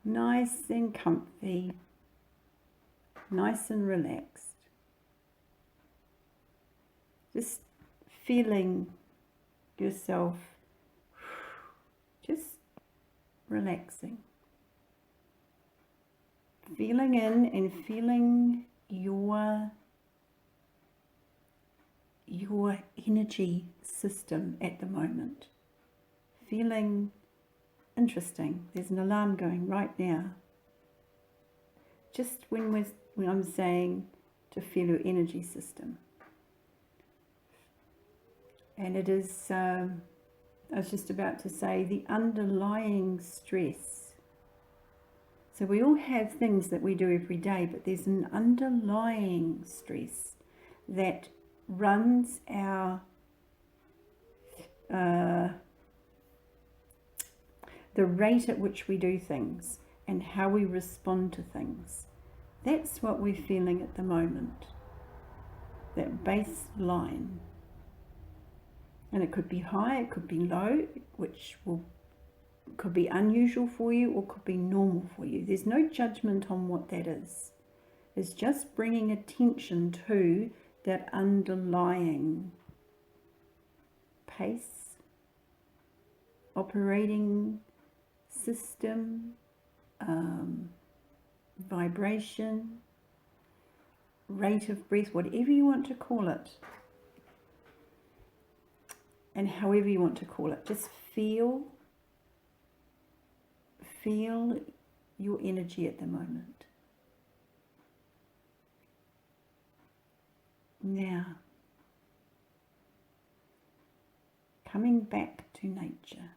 nice and comfy, nice and relaxed. Just feeling yourself just relaxing. Feeling in and feeling your energy system at the moment. Feeling interesting. There's an alarm going right now. Just when I'm saying to feel your energy system. And it is, I was just about to say, the underlying stress. So we all have things that we do every day, but there's an underlying stress that runs our the rate at which we do things and how we respond to things. That's what we're feeling at the moment, that baseline. And it could be high, it could be low, which could be unusual for you or could be normal for you. There's no judgment on what that is. It's just bringing attention to that underlying pace, operating system, vibration, rate of breath, whatever you want to call it, and however you want to call it. Just feel your energy at the moment. Now, coming back to nature.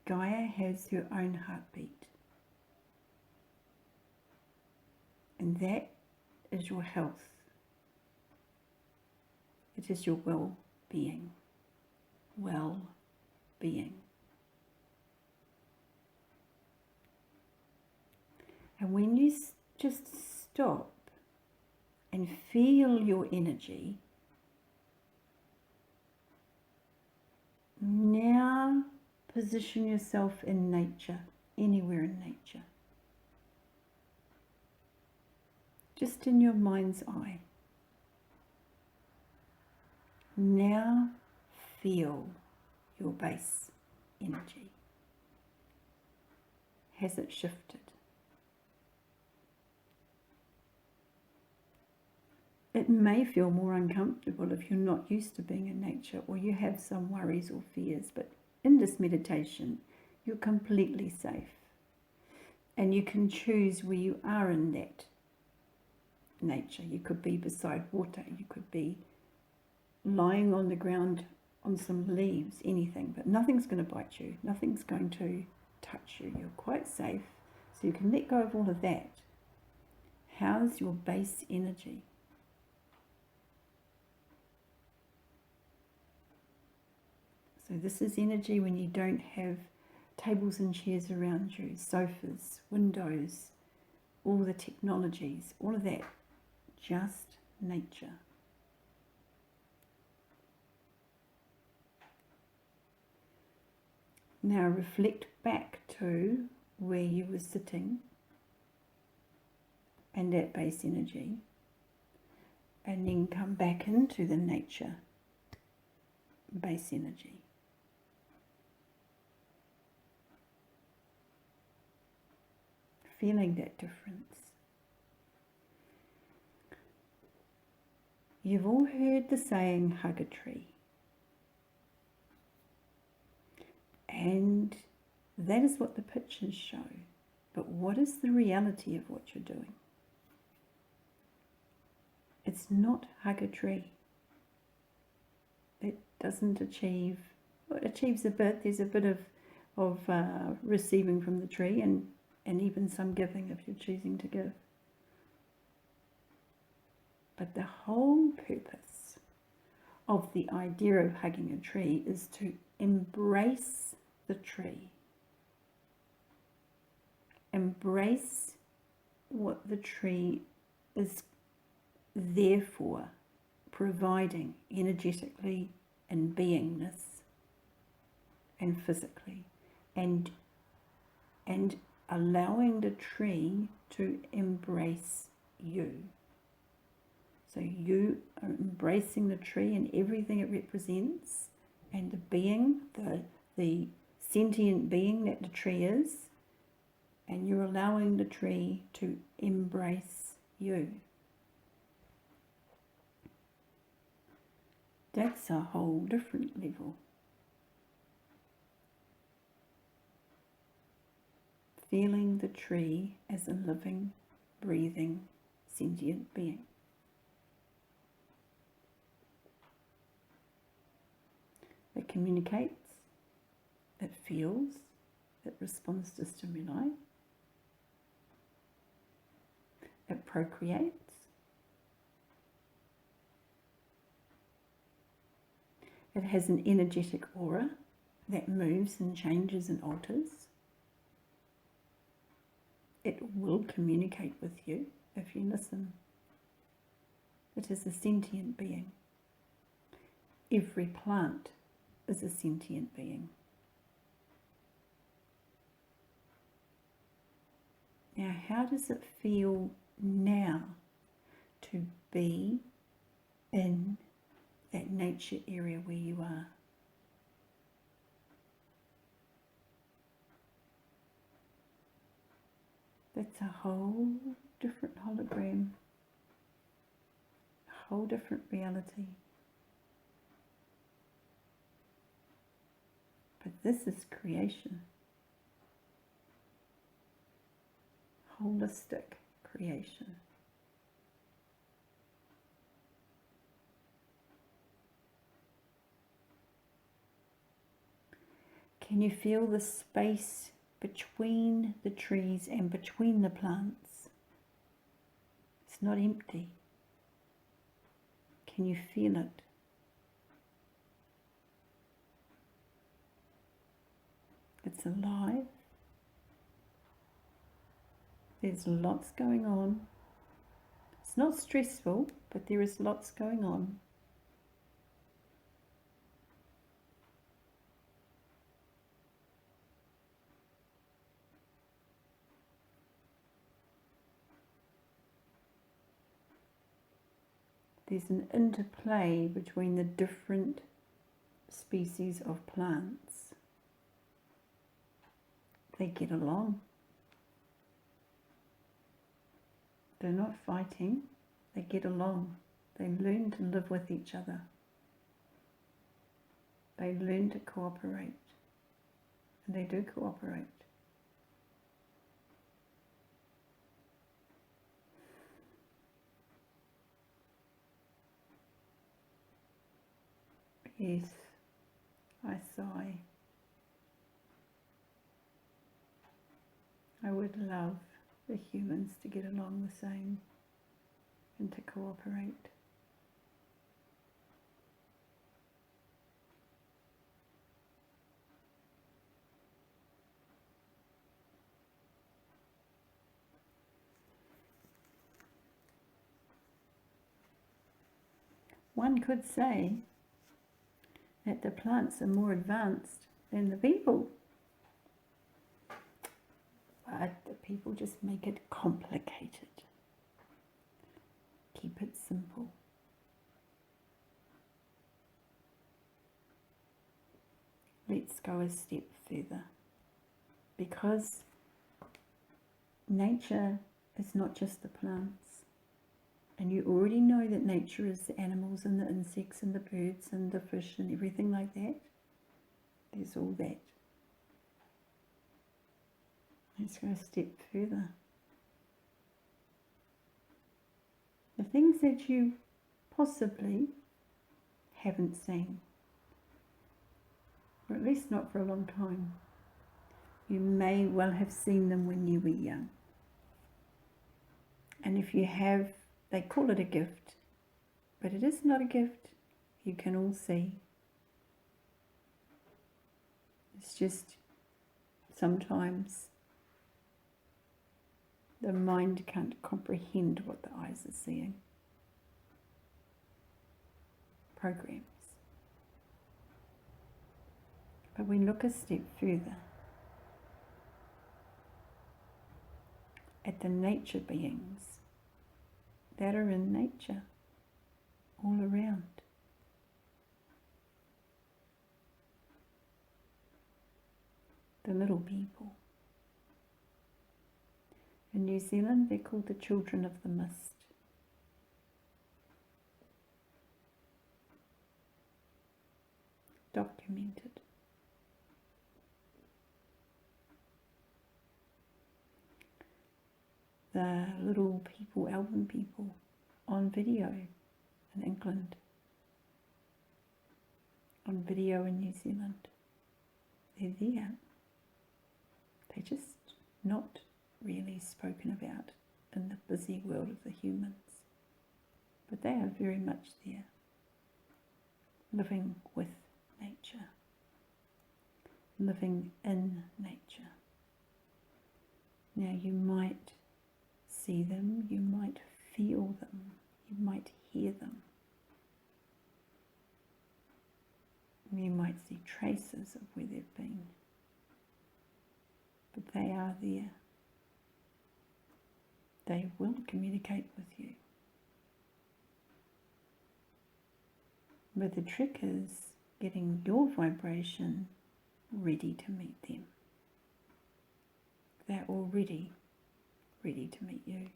Gaia has her own heartbeat. And that is your health. It is your well-being. Well-being. And when you just stop and feel your energy, now position yourself in nature, anywhere in nature. Just in your mind's eye. Now feel your base energy. Has it shifted? It may feel more uncomfortable if you're not used to being in nature or you have some worries or fears, but in this meditation, you're completely safe. And you can choose where you are in that nature. You could be beside water, you could be lying on the ground on some leaves, anything, but nothing's going to bite you, nothing's going to touch you. You're quite safe, so you can let go of all of that. How's your base energy? So this is energy when you don't have tables and chairs around you, sofas, windows, all the technologies, all of that, just nature. Now reflect back to where you were sitting and that base energy, and then come back into the nature base energy. Feeling that difference. You've all heard the saying, hug a tree. And that is what the pictures show. But what is the reality of what you're doing? It's not hug a tree. It doesn't achieve, well, it achieves a bit. There's a bit of receiving from the tree and even some giving if you're choosing to give. But the whole purpose of the idea of hugging a tree is to embrace the tree. Embrace what the tree is there for, providing energetically and beingness. and physically, and allowing the tree to embrace you. So you are embracing the tree and everything it represents, and the being, the sentient being that the tree is, and you're allowing the tree to embrace you. That's a whole different level. Feeling the tree as a living, breathing, sentient being. It communicates, it feels, it responds to stimuli, it procreates, it has an energetic aura that moves and changes and alters. It will communicate with you if you listen. It is a sentient being. Every plant is a sentient being. Now, how does it feel now to be in that nature area where you are? That's a whole different hologram, a whole different reality. But this is creation. Holistic creation. Can you feel the space between the trees and between the plants? It's not empty. Can you feel it? It's alive. There's lots going on. It's not stressful, but there is lots going on. There's an interplay between the different species of plants. They get along. They're not fighting, they get along. They learn to live with each other. They learn to cooperate. And they do cooperate. Yes, I sigh. I would love the humans to get along the same and to cooperate. One could say that the plants are more advanced than the people. But the people just make it complicated. Keep it simple. Let's go a step further. Because nature is not just the plants. And you already know that nature is the animals and the insects and the birds and the fish and everything like that. There's all that. Let's go a step further. The things that you possibly haven't seen, or at least not for a long time. You may well have seen them when you were young. And if you have, they call it a gift, but it is not a gift. You can all see. It's just sometimes the mind can't comprehend what the eyes are seeing. Programs. But we look a step further at the nature beings that are in nature all around. The little people. In New Zealand, they're called the children of the mist. Documented. The little people, album people, on video in England, on video in New Zealand. They're there. They're just not really spoken about in the busy world of the humans. But they are very much there, living with nature, living in nature. Now you might see them, you might feel them, you might hear them. You might see traces of where they've been, but they are there. They will communicate with you. But the trick is getting your vibration ready to meet them. They're already ready to meet you.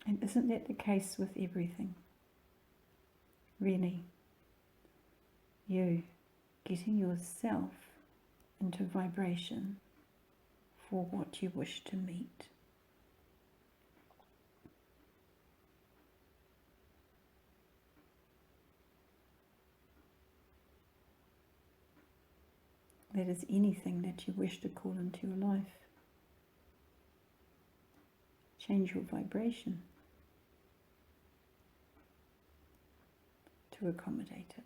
And isn't that the case with everything? Really, you getting yourself into vibration for what you wish to meet. That is anything that you wish to call into your life. Change your vibration to accommodate it.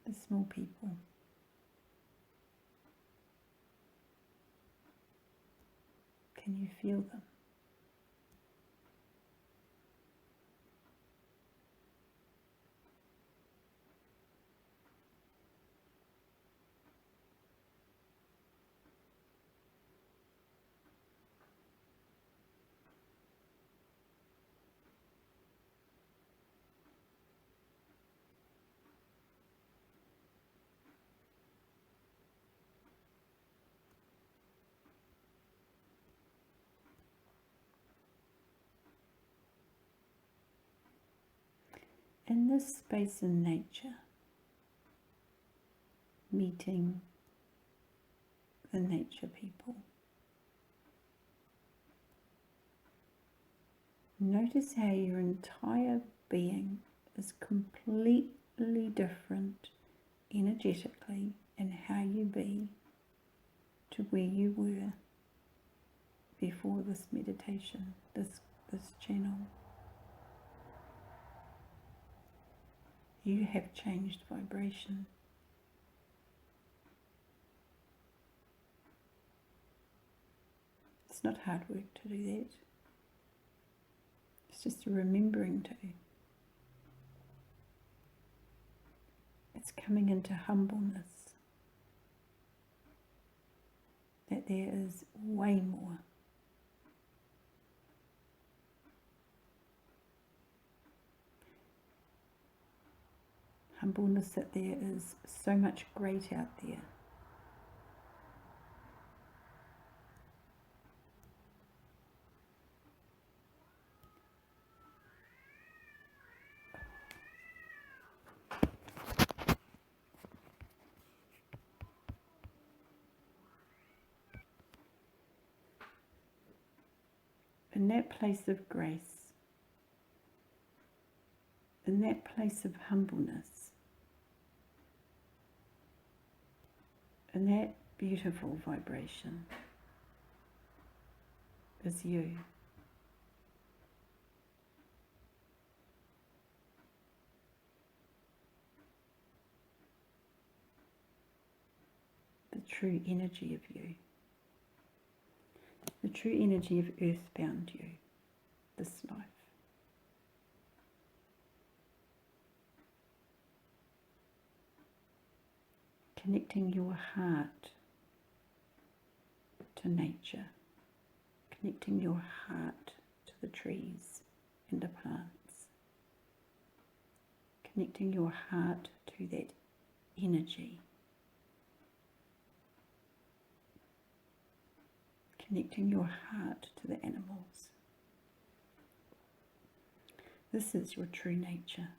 The small people. Can you feel them? In this space in nature, meeting the nature people, notice how your entire being is completely different energetically in how you be to where you were before this meditation, this channel. You have changed vibration. It's not hard work to do that. It's just remembering to. It's coming into humbleness. That there is way more. Humbleness that there is so much great out there. In that place of grace, in that place of humbleness, in that beautiful vibration is you. true energy of you, the true energy of earthbound you, this life. Connecting your heart to nature, connecting your heart to the trees and the plants, connecting your heart to that energy, connecting your heart to the animals. This is your true nature.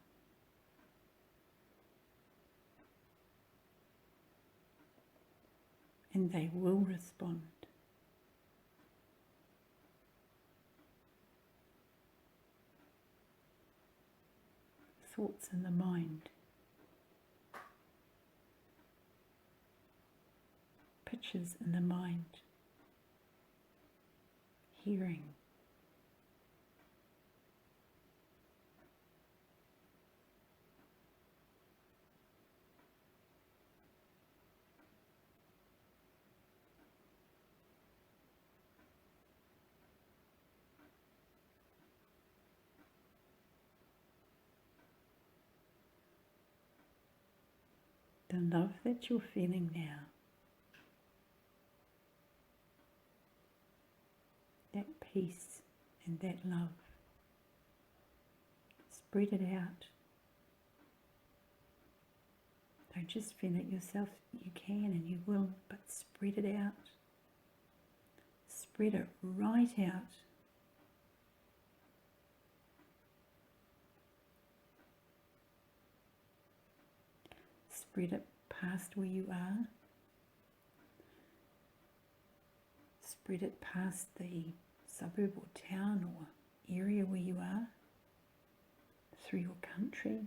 And they will respond. Thoughts in the mind, pictures in the mind, hearing, the love that you're feeling now, that peace and that love, spread it out. Don't just feel it yourself, you can and you will, but spread it out. Spread it right out. Spread it past where you are. Spread it past the suburb or town or area where you are, through your country,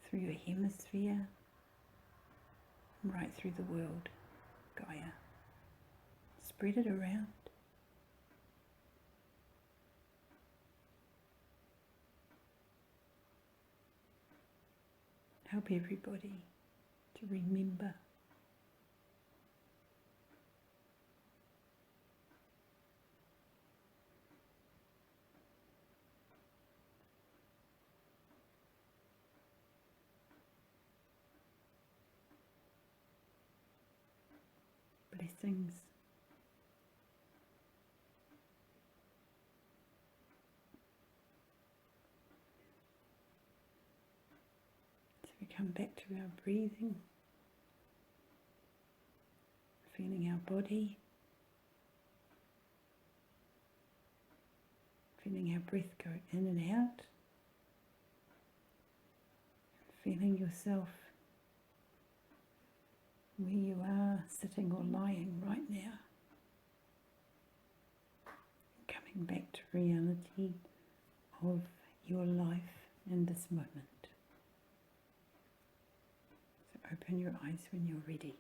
through your hemisphere, right through the world, Gaia. Spread it around. Help everybody to remember blessings. So we come back to our breathing, feeling our body, feeling our breath go in and out, feeling yourself where you are sitting or lying right now, coming back to reality of your life in this moment. So open your eyes when you're ready.